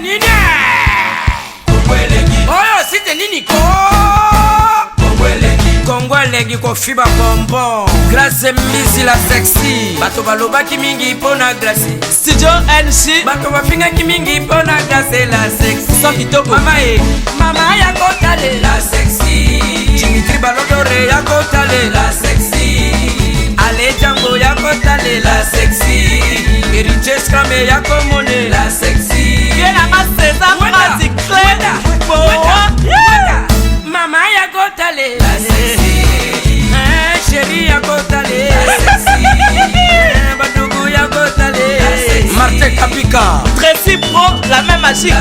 nini oyo site nini ko Kongolegi ko fiba bonbon Glace misi la sexy bato balobaki mingi pona glace Studio NC bato bafingaki mingi pona glace la sexy so kitoko mama ya kotale la sexy Dimitri Balodore ya kotale la sexy Ale Django ya kotale la sexy Eriche Scrame ya komone la sexy Yena ma César Masi Claire mama ya kotale la sexy chérie ya kotale la sexy badougou ya kotale Martin Kapika Tracy Pro la même magique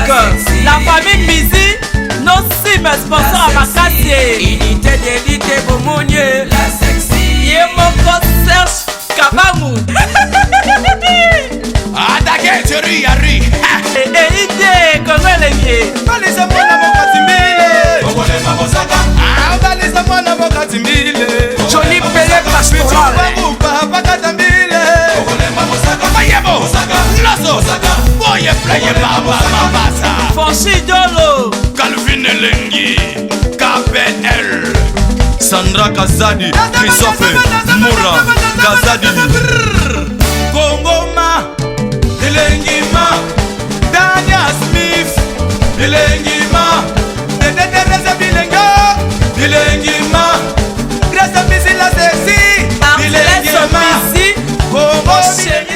la famille Mizi nos sim sponsor à Makassie unité d'élite Bomonye la sexy Yemoko Serge Kabamu Adake chérie Yari Ide Kongolegi Balisa mwana mokatimbile Kongole mabosaka Balisa mwana mokatimbile Johnny Pelé Pastoral Pakatambile Kongole mabosaka Mayebo Loso Boye pleye baba mabasa Fonchi Dolo Calvin Elengi KPL Sandra Kazadi Christophe Moura Kazadi Kongoma Elengima Dania Smith Elengima Dededereza Bilenga Elengima Grâce Misi la sexy Elengima Kongo chéri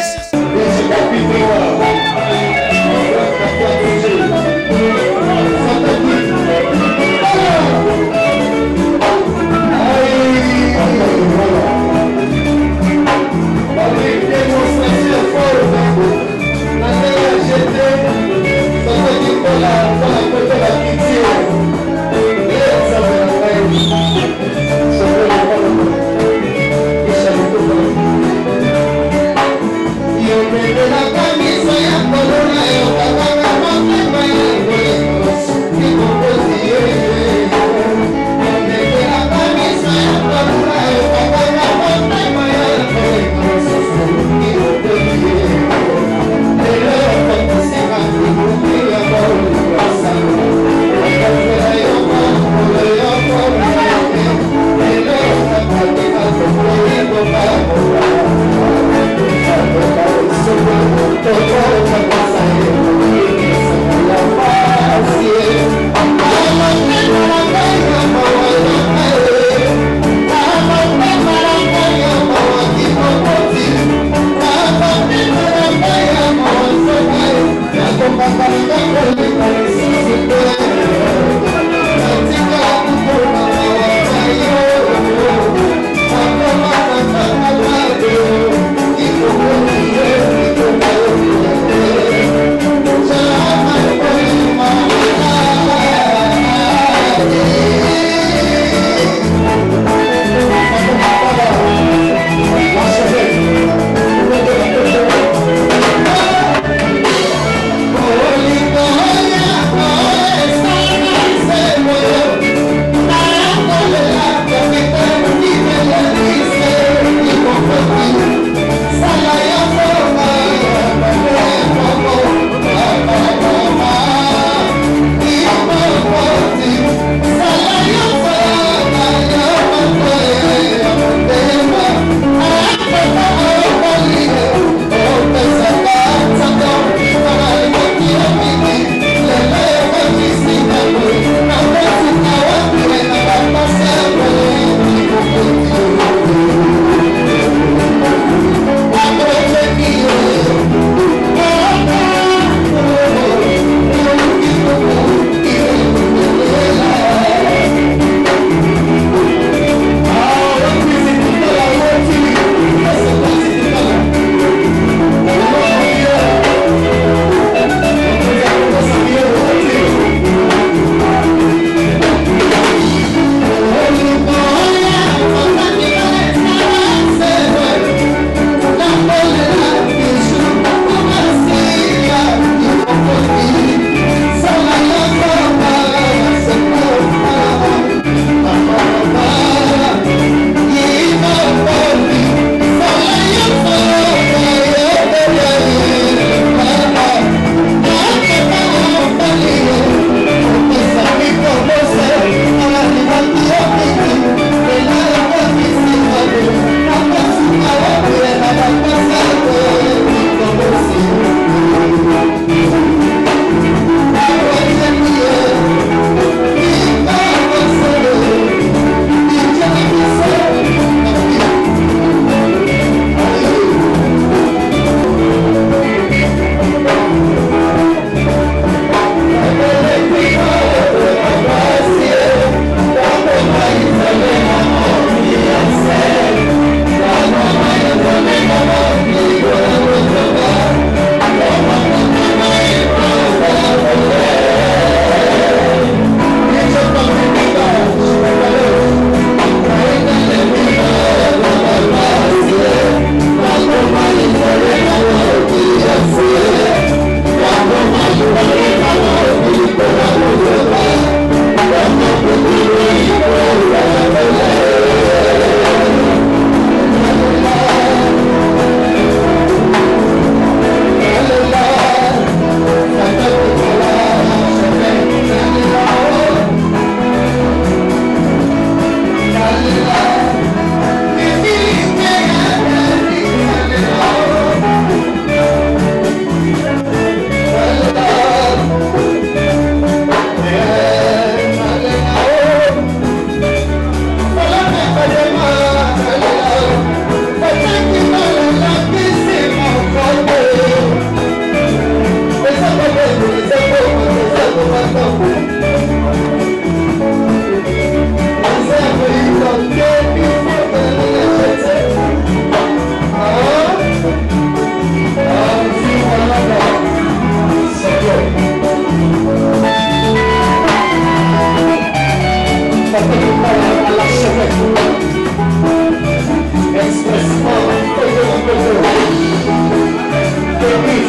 Thank you.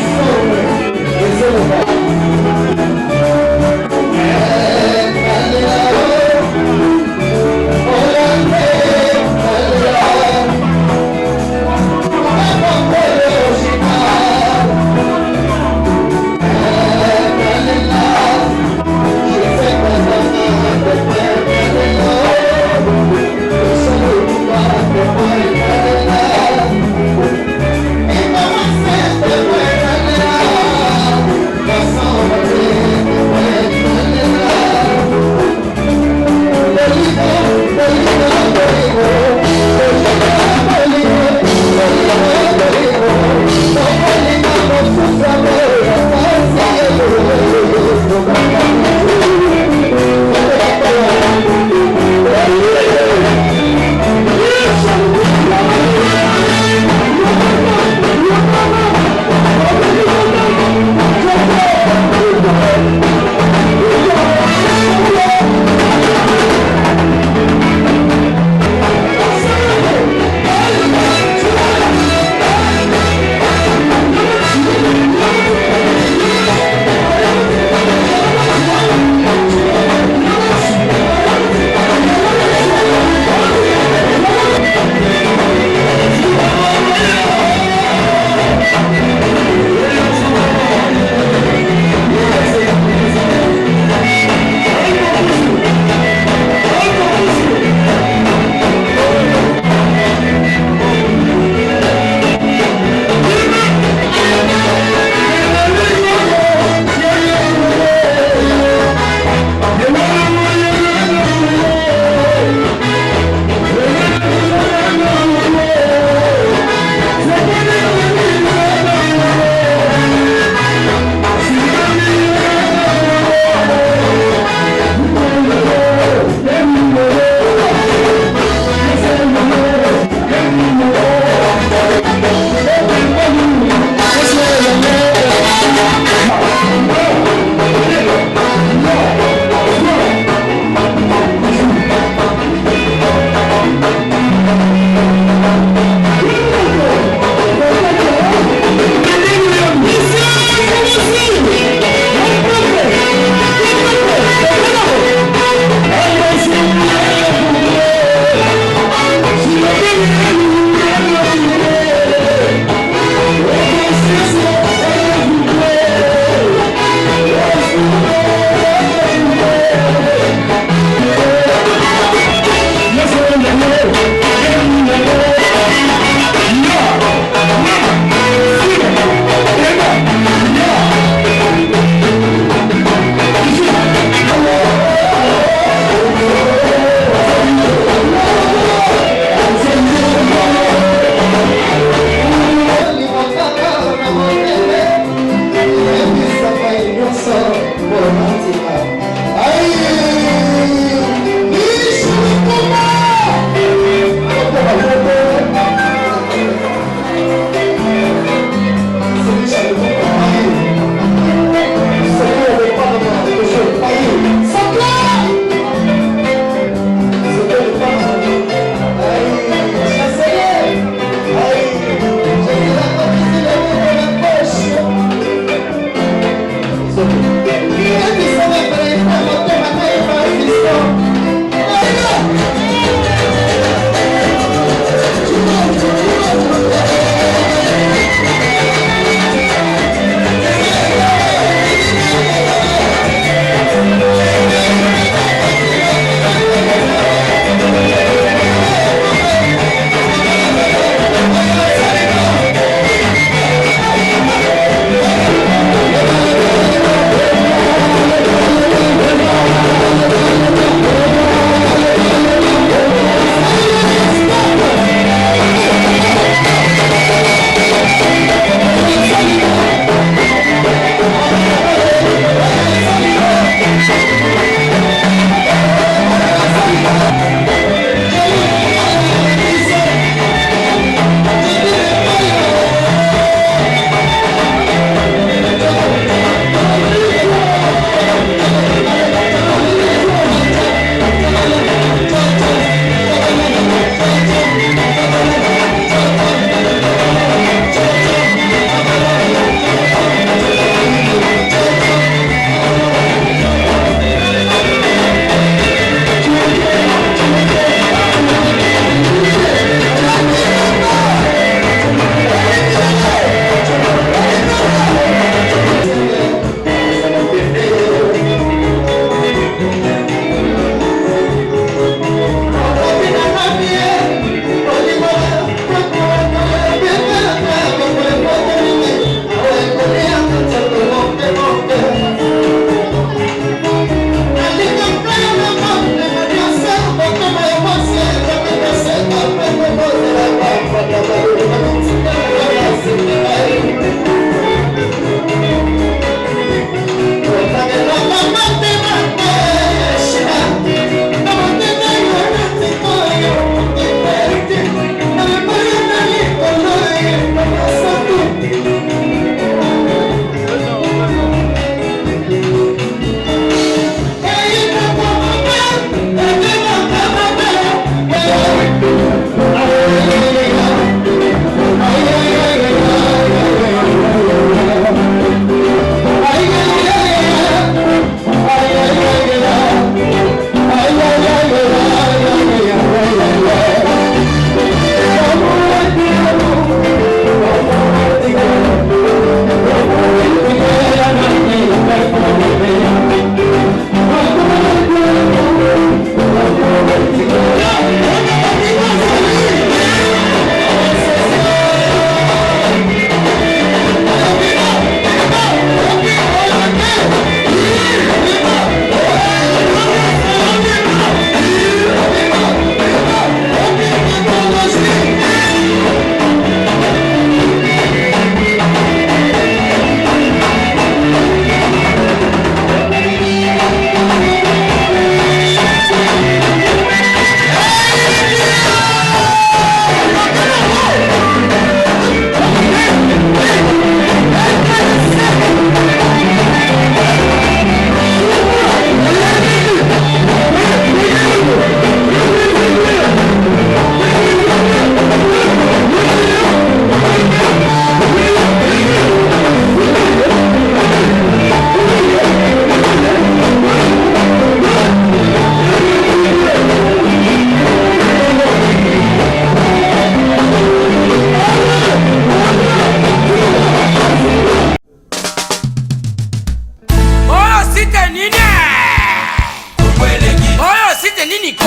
nini ko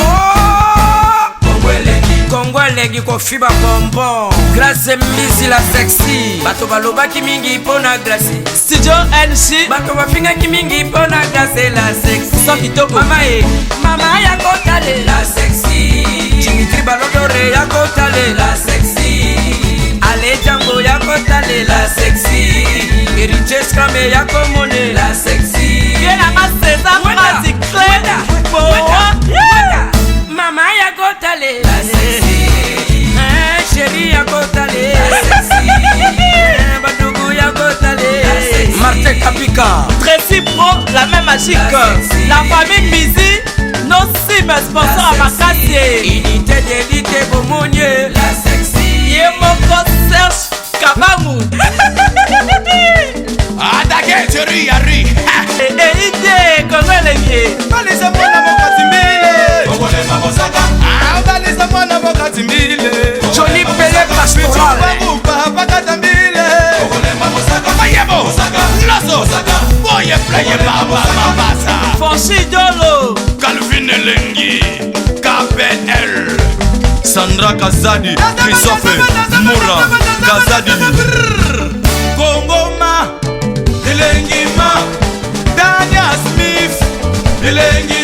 Kongo elengi kofiba bonbon Grace Mbizi la sexy bato balobaki mingi pona Grace Studio NG bato bafingaki mingi pona Grace la sexy so kitoko mama ya kotale la sexy Dimitri Balodore ya kotale la sexy Ale Django ya kotale la sexy Eriches Krame ya komone la sexy Viena ma César Mati Cleda mama ya kotale la sexy chérie ya kotale la sexy badugu ya kotale Martin Kapika Tracy Pro la même magique la famille Mizi nos sim sponsor à Makassi unité d'élite Bomonye la sexy Yemoko Serge Kabangu Atake chérie yari Ide Kongo elengi balisa mwana mokati mbile Bongolema bosaka balisa mwana mokati mbile Johnny Pele Pastoral bakata mbile Bongolema bosaka mayebo loso boye pleye baba mabasa Fonchi Dolo Calvin Elengi KPL Sandra Kazadi Christophe Moura Kazadi Kongoma Elengi ma Dania Smith Elengi